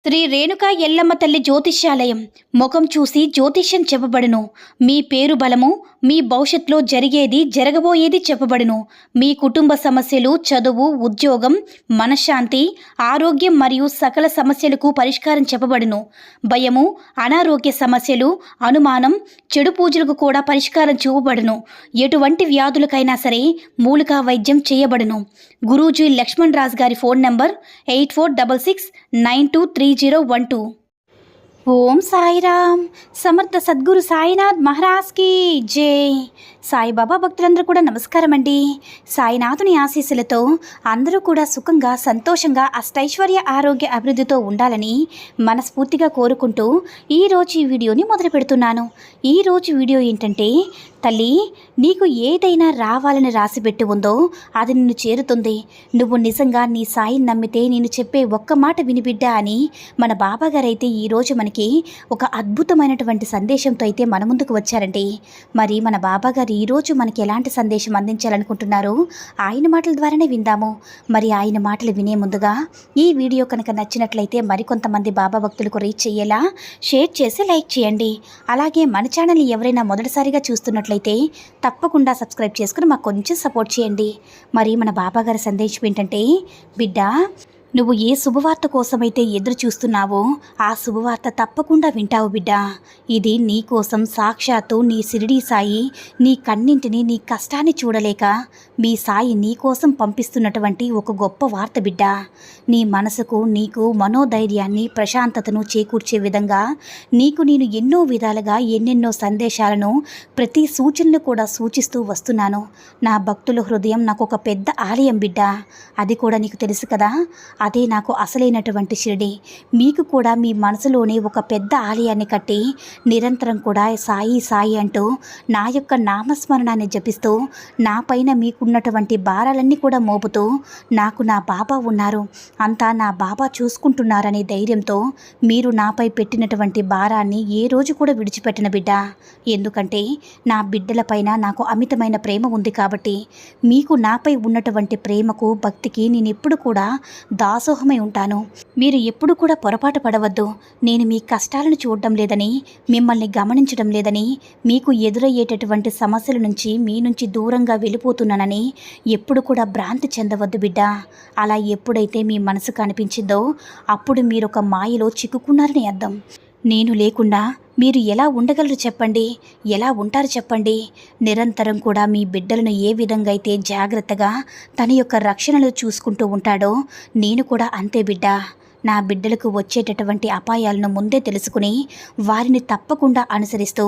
శ్రీ రేణుకా ఎల్లమ్మ తల్లి జ్యోతిష్యాలయం ముఖం చూసి జ్యోతిష్యం చెప్పబడును. మీ పేరు బలము, మీ భవిష్యత్తులో జరిగేది జరగబోయేది చెప్పబడును. మీ కుటుంబ సమస్యలు, చదువు, ఉద్యోగం, మనశ్శాంతి, ఆరోగ్యం మరియు సకల సమస్యలకు పరిష్కారం చెప్పబడును. భయము, అనారోగ్య సమస్యలు, అనుమానం, చెడు పూజలకు కూడా పరిష్కారం చూపబడును. ఎటువంటి వ్యాధులకైనా సరే మూలికా వైద్యం చేయబడును. గురూజీ లక్ష్మణ్ రాజ్ గారి ఫోన్ నంబర్ 8466923012. ఓం సాయిరామ్. సమర్థ సద్గురు సాయినాథ్ మహారాజ్కి జై. సాయిబాబా భక్తులందరూ కూడా నమస్కారం అండి. సాయినాథుని ఆశీస్సులతో అందరూ కూడా సుఖంగా, సంతోషంగా, అష్టైశ్వర్య, ఆరోగ్య, అభివృద్ధితో ఉండాలని మనస్ఫూర్తిగా కోరుకుంటూ ఈరోజు ఈ వీడియోని మొదలు పెడుతున్నాను. ఈరోజు వీడియో ఏంటంటే, తల్లి, నీకు ఏదైనా రావాలని రాసిపెట్టి ఉందో అది నిన్ను చేరుతుంది. నువ్వు నిజంగా నీ సాయిని నమ్మితే నేను చెప్పే ఒక్క మాట వినిబిడ్డా అని మన బాబాగారైతే ఈరోజు మనకి ఒక అద్భుతమైనటువంటి సందేశంతో అయితే మన ముందుకు వచ్చారండి. మరి మన బాబాగారు ఈరోజు మనకి ఎలాంటి సందేశం అందించాలనుకుంటున్నారో ఆయన మాటల ద్వారానే విందాము. మరి ఆయన మాటలు వినే ముందుగా ఈ వీడియో కనుక నచ్చినట్లయితే మరికొంతమంది బాబా భక్తులకు రీచ్ అయ్యేలా షేర్ చేసి లైక్ చేయండి. అలాగే మన ఛానల్ని ఎవరైనా మొదటిసారిగా చూస్తున్నట్లయితే తప్పకుండా సబ్స్క్రైబ్ చేసుకుని మాకు కొంచెం సపోర్ట్ చేయండి. మరి మన బాబాగారి సందేశం ఏంటంటే, బిడ్డ, నువ్వు ఏ శుభవార్త కోసమైతే ఎదురు చూస్తున్నావో ఆ శుభవార్త తప్పకుండా వింటావు బిడ్డ. ఇది నీ కోసం సాక్షాత్తు నీ షిరిడీ సాయి నీ కన్నింటిని, నీ కష్టాన్ని చూడలేక మీ సాయి నీ కోసం పంపిస్తున్నటువంటి ఒక గొప్ప వార్త బిడ్డ. నీ మనసుకు, నీకు మనోధైర్యాన్ని, ప్రశాంతతను చేకూర్చే విధంగా నీకు నేను ఎన్నో విధాలుగా ఎన్నెన్నో సందేశాలను, ప్రతి సూచనలు కూడా సూచిస్తూ వస్తున్నాను. నా భక్తుల హృదయం నాకు ఒక పెద్ద ఆలయం బిడ్డ. అది కూడా నీకు తెలుసు కదా, అదే నాకు అసలైనటువంటి షిరిడి. మీకు కూడా మీ మనసులోనే ఒక పెద్ద ఆలయాన్ని కట్టి నిరంతరం కూడా సాయి సాయి అంటూ నా యొక్క నామస్మరణాన్ని జపిస్తూ నా పైన మీకున్నటువంటి భారాలన్నీ కూడా మోపుతూ నాకు నా బాబా ఉన్నారు, అంతా నా బాబా చూసుకుంటున్నారనే ధైర్యంతో మీరు నాపై పెట్టినటువంటి భారాన్ని ఏ రోజు కూడా విడిచిపెట్టిన బిడ్డ. ఎందుకంటే నా బిడ్డలపైన నాకు అమితమైన ప్రేమ ఉంది కాబట్టి. మీకు నాపై ఉన్నటువంటి ప్రేమకు, భక్తికి నేను ఎప్పుడు కూడా దాసోహమై ఉంటాను. మీరు ఎప్పుడు కూడా పొరపాటు పడవద్దు. నేను మీ కష్టాలను చూడడం లేదని, మిమ్మల్ని గమనించడం లేదని, మీకు ఎదురయ్యేటటువంటి సమస్యల నుంచి మీ నుంచి దూరంగా వెళ్ళిపోతున్నానని ఎప్పుడు కూడా భ్రాంతి చెందవద్దు బిడ్డ. అలా ఎప్పుడైతే మీ మనసుకు అనిపించిందో అప్పుడు మీరు ఒక మాయలో చిక్కుకున్నారని అర్థం. నేను లేకుండా మీరు ఎలా ఉండగలరు చెప్పండి, ఎలా ఉంటారు చెప్పండి. నిరంతరం కూడా మీ బిడ్డలను ఏ విధంగా అయితే జాగ్రత్తగా తన యొక్క రక్షణలో చూసుకుంటూ ఉంటాడో నేను కూడా అంతే బిడ్డ. నా బిడ్డలకు వచ్చేటటువంటి అపాయాలను ముందే తెలుసుకుని వారిని తప్పకుండా అనుసరిస్తూ,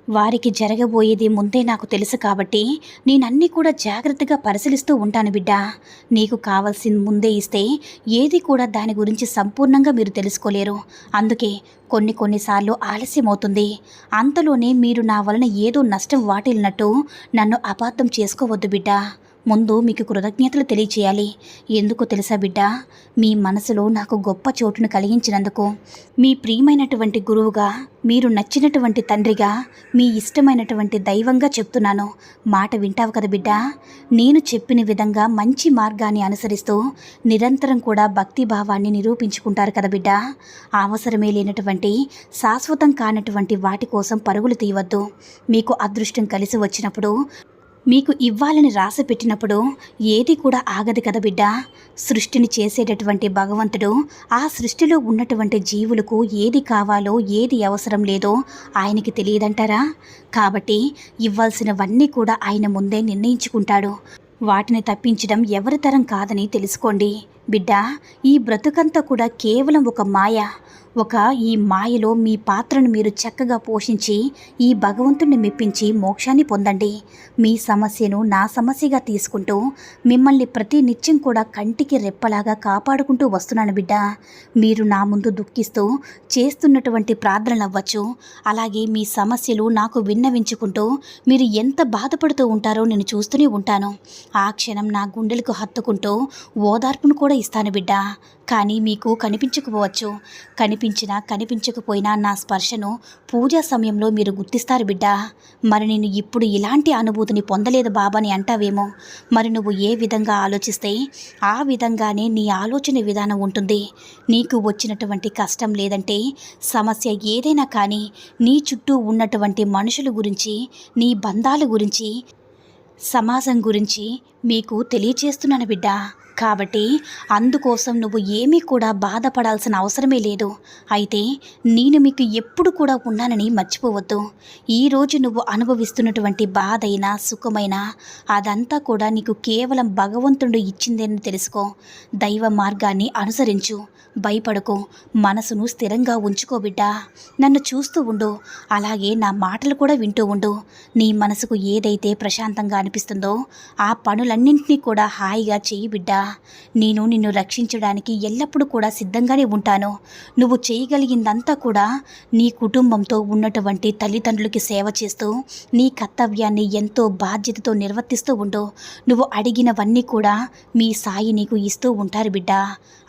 వారికి జరగబోయేది ముందే నాకు తెలుసు కాబట్టి నేనన్నీ కూడా జాగ్రత్తగా పరిశీలిస్తూ ఉంటాను బిడ్డ. నీకు కావాల్సింది ముందే ఇస్తే ఏది కూడా దాని గురించి సంపూర్ణంగా మీరు తెలుసుకోలేరు. అందుకే కొన్నిసార్లు ఆలస్యం అవుతుంది. అంతలోనే మీరు నా వలన ఏదో నష్టం వాటిల్లినట్టు నన్ను అపార్థం చేసుకోవద్దు బిడ్డ. ముందు మీకు కృతజ్ఞతలు తెలియచేయాలి. ఎందుకు తెలుసా బిడ్డ, మీ మనసులో నాకు గొప్ప చోటును కలిగించినందుకు. మీ ప్రియమైనటువంటి గురువుగా, మీరు నచ్చినటువంటి తండ్రిగా, మీ ఇష్టమైనటువంటి దైవంగా చెప్తున్నాను. మాట వింటావు కదా బిడ్డ. నేను చెప్పిన విధంగా మంచి మార్గాన్ని అనుసరిస్తూ నిరంతరం కూడా భక్తిభావాన్ని నిరూపించుకుంటారు కదా బిడ్డ. అవసరమే లేనటువంటి, శాశ్వతం కానటువంటి వాటి కోసం పరుగులు తీయవద్దు. మీకు అదృష్టం కలిసి వచ్చినప్పుడు, మీకు ఇవ్వాలని రాసి పెట్టినప్పుడు ఏది కూడా ఆగదు కదా బిడ్డ. సృష్టిని చేసేటటువంటి భగవంతుడు ఆ సృష్టిలో ఉన్నటువంటి జీవులకు ఏది కావాలో, ఏది అవసరం లేదో ఆయనకి తెలియదంటారా? కాబట్టి ఇవ్వాల్సినవన్నీ కూడా ఆయన ముందే నిర్ణయించుకుంటాడు. వాటిని తప్పించడం ఎవరి తరం కాదని తెలుసుకోండి బిడ్డ. ఈ బ్రతుకంతా కూడా కేవలం ఒక మాయ. ఈ మాయలో మీ పాత్రను మీరు చక్కగా పోషించి ఈ భగవంతుడిని మెప్పించి మోక్షాన్ని పొందండి. మీ సమస్యను నా సమస్యగా తీసుకుంటూ మిమ్మల్ని ప్రతి నిత్యం కూడా కంటికి రెప్పలాగా కాపాడుకుంటూ వస్తున్నాను బిడ్డ. మీరు నా ముందు దుఃఖిస్తూ చేస్తున్నటువంటి ప్రార్థనలు అవ్వచ్చు, అలాగే మీ సమస్యలు నాకు విన్నవించుకుంటూ మీరు ఎంత బాధపడుతూ ఉంటారో నేను చూస్తూనే ఉంటాను. ఆ క్షణం నా గుండెలకు హత్తుకుంటూ ఓదార్పును కూడా ఇస్తాను బిడ్డ. కానీ మీకు కనిపించకపోవచ్చు. కనిపించినా కనిపించకపోయినా నా స్పర్శను పూజా సమయంలో మీరు గుర్తిస్తారు బిడ్డ. మరి నేను ఇప్పుడు ఇలాంటి అనుభూతిని పొందలేదు బాబాని అంటావేమో. మరి నువ్వు ఏ విధంగా ఆలోచిస్తే ఆ విధంగానే నీ ఆలోచన విధానం ఉంటుంది. నీకు వచ్చినటువంటి కష్టం లేదంటే సమస్య ఏదైనా కానీ నీ చుట్టూ ఉన్నటువంటి మనుషుల గురించి, నీ బంధాల గురించి, సమాజం గురించి మీకు తెలియచేస్తున్నాను బిడ్డ. కాబట్టి అందుకోసం నువ్వు ఏమీ కూడా బాధపడాల్సిన అవసరమే లేదు. అయితే నేను మీకు ఎప్పుడు కూడా ఉన్నానని మర్చిపోవద్దు. ఈరోజు నువ్వు అనుభవిస్తున్నటువంటి బాధైనా సుఖమైనా అదంతా కూడా నీకు కేవలం భగవంతుడు ఇచ్చిందని తెలుసుకో. దైవ మార్గాన్ని అనుసరించు. భయపడకు. మనసును స్థిరంగా ఉంచుకో బిడ్డ. నన్ను చూస్తూ ఉండు. అలాగే నా మాటలు కూడా వింటూ ఉండు. నీ మనసుకు ఏదైతే ప్రశాంతంగా అనిపిస్తుందో ఆ పనులన్నింటినీ కూడా హాయిగా చెయ్యి బిడ్డ. నేను నిన్ను రక్షించడానికి ఎల్లప్పుడూ కూడా సిద్ధంగానే ఉంటాను. నువ్వు చేయగలిగిందంతా కూడా నీ కుటుంబంతో ఉన్నటువంటి తల్లిదండ్రులకి సేవ చేస్తూ నీ కర్తవ్యాన్ని ఎంతో బాధ్యతతో నిర్వర్తిస్తూ ఉండు. నువ్వు అడిగినవన్నీ కూడా మీ సాయి నీకు ఇస్తూ ఉంటారు బిడ్డ.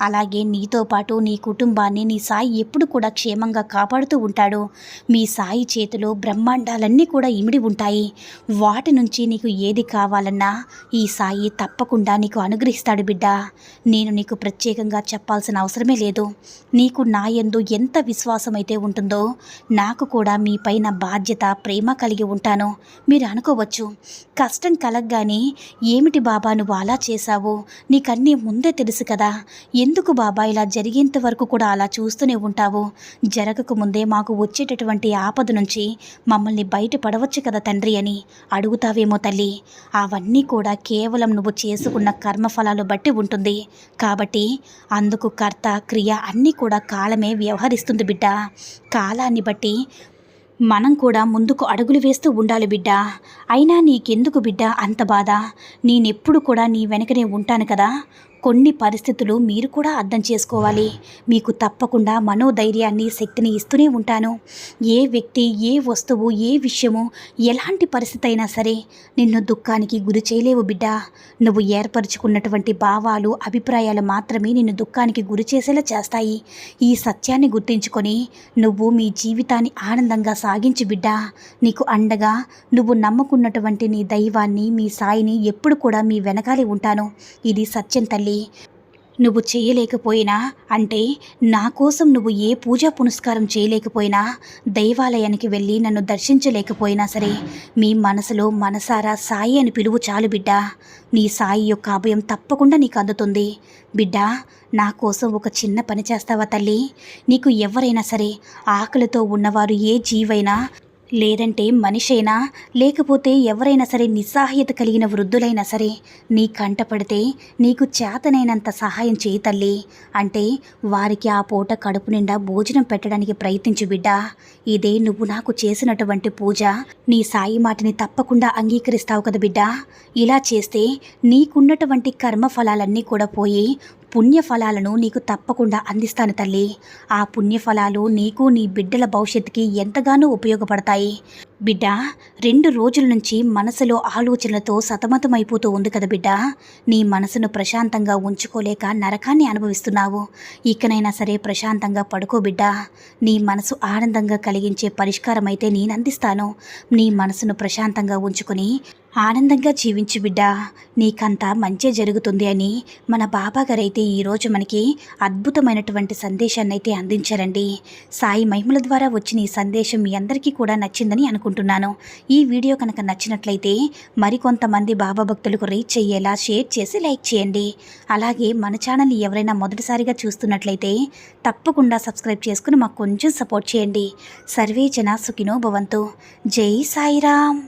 అలాగే నీతో పాటు నీ కుటుంబాన్ని నీ సాయి ఎప్పుడు కూడా క్షేమంగా కాపాడుతూ ఉంటాడు. మీ సాయి చేతిలో బ్రహ్మాండాలన్నీ కూడా ఇమిడి ఉంటాయి. వాటి నుంచి నీకు ఏది కావాలన్నా ఈ సాయి తప్పకుండా నీకు అనుగ్రహిస్తాడు బిడ్డ. నేను నీకు ప్రత్యేకంగా చెప్పాల్సిన అవసరమే లేదు. నీకు నా యందు ఎంత విశ్వాసం అయితే ఉంటుందో నాకు కూడా మీ పైన బాధ్యత, ప్రేమ కలిగి ఉంటాను. మీరు అనుకోవచ్చు, కష్టం కలగ్గానే ఏమిటి బాబా నువ్వు అలా చేశావు, నీకన్నీ ముందే తెలుసు కదా, ఎందుకు బాబా ఇలా జరిగేంత వరకు కూడా అలా చూస్తూనే ఉంటావు, జరగక ముందే మాకు వచ్చేటటువంటి ఆపద నుంచి మమ్మల్ని బయటపడవచ్చు కదా తండ్రి అని అడుగుతావేమో తల్లి. అవన్నీ కూడా కేవలం నువ్వు చేసుకున్న కర్మఫలాలు బట్టి ఉంటుంది. కాబట్టి అందుకు కర్త, క్రియ అన్నీ కూడా కాలమే వ్యవహరిస్తుంది బిడ్డ. కాలాన్ని బట్టి మనం కూడా ముందుకు అడుగులు వేస్తూ ఉండాలి బిడ్డ. అయినా నీకెందుకు బిడ్డ అంత బాధ? నేనెప్పుడు కూడా నీ వెనకనే ఉంటాను కదా. కొన్ని పరిస్థితులు మీరు కూడా అర్థం చేసుకోవాలి. మీకు తప్పకుండా మనోధైర్యాన్ని, శక్తిని ఇస్తూనే ఉంటాను. ఏ వ్యక్తి, ఏ వస్తువు, ఏ విషయము, ఎలాంటి పరిస్థితి అయినా సరే నిన్ను దుఃఖానికి గురి చేయలేవు బిడ్డ. నువ్వు ఏర్పరచుకున్నటువంటి భావాలు, అభిప్రాయాలు మాత్రమే నిన్ను దుఃఖానికి గురి చేసేలా చేస్తాయి. ఈ సత్యాన్ని గుర్తించుకొని నువ్వు మీ జీవితాన్ని ఆనందంగా సాగించు బిడ్డ. నీకు అండగా నువ్వు నమ్ముకున్నటువంటి నీ దైవాన్ని, మీ సాయిని ఎప్పుడు కూడా మీ వెనకాలే ఉంటాను. ఇది సత్యం తల్లి. నువ్వు చేయలేకపోయినా, అంటే నా కోసం నువ్వు ఏ పూజా పునస్కారం చేయలేకపోయినా, దైవాలయానికి వెళ్ళి నన్ను దర్శించలేకపోయినా సరే మీ మనసులో మనసారా సాయి అని పిలువు చాలు బిడ్డ. నీ సాయి యొక్క అభయం తప్పకుండా నీకు అందుతుంది బిడ్డ. నా కోసం ఒక చిన్న పని చేస్తావా తల్లి? నీకు ఎవరైనా సరే ఆకలితో ఉన్నవారు, ఏ జీవైనా, లేదంటే మనిషైనా, లేకపోతే ఎవరైనా సరే నిస్సహాయత కలిగిన వృద్ధులైనా సరే నీ కంటపడితే నీకు చేతనైనంత సహాయం చేయి తల్లి. అంటే వారికి ఆ పూట కడుపు నిండా భోజనం పెట్టడానికి ప్రయత్నించు బిడ్డ. ఇదే నువ్వు నాకు చేసినటువంటి పూజ. నీ సాయి మాటని తప్పకుండా అంగీకరిస్తావు కదా బిడ్డ. ఇలా చేస్తే నీకున్నటువంటి కర్మఫలాలన్నీ కూడా పోయి పుణ్యఫలాలను నీకు తప్పకుండా అందిస్తాను తల్లి. ఆ పుణ్యఫలాలు నీకు, నీ బిడ్డల భవిష్యత్తుకి ఎంతగానో ఉపయోగపడతాయి బిడ్డ. 2 రోజుల నుంచి మనసులో ఆలోచనలతో సతమతమైపోతూ ఉంది కదా బిడ్డ. నీ మనసును ప్రశాంతంగా ఉంచుకోలేక నరకాన్ని అనుభవిస్తున్నావు. ఇకనైనా సరే ప్రశాంతంగా పడుకో బిడ్డ. నీ మనసు ఆనందంగా కలిగించే పరిష్కారం అయితే నేను అందిస్తాను. నీ మనసును ప్రశాంతంగా ఉంచుకొని ఆనందంగా జీవించు బిడ్డ. నీకంతా మంచి జరుగుతుంది అని మన బాబాగారైతే ఈరోజు మనకి అద్భుతమైనటువంటి సందేశాన్ని అయితే అందించారండి. సాయి మహిమల ద్వారా వచ్చిన ఈ సందేశం మీ అందరికీ కూడా నచ్చిందని అనుకుంటున్నాను. ఈ వీడియో కనుక నచ్చినట్లయితే మరికొంతమంది బాబా భక్తులకు రీచ్ అయ్యేలా షేర్ చేసి లైక్ చేయండి. అలాగే మన ఛానల్ని ఎవరైనా మొదటిసారిగా చూస్తున్నట్లయితే తప్పకుండా సబ్స్క్రైబ్ చేసుకుని మాకు కొంచెం సపోర్ట్ చేయండి. సర్వే జన సుఖినో భవంతు. జై సాయిరామ్.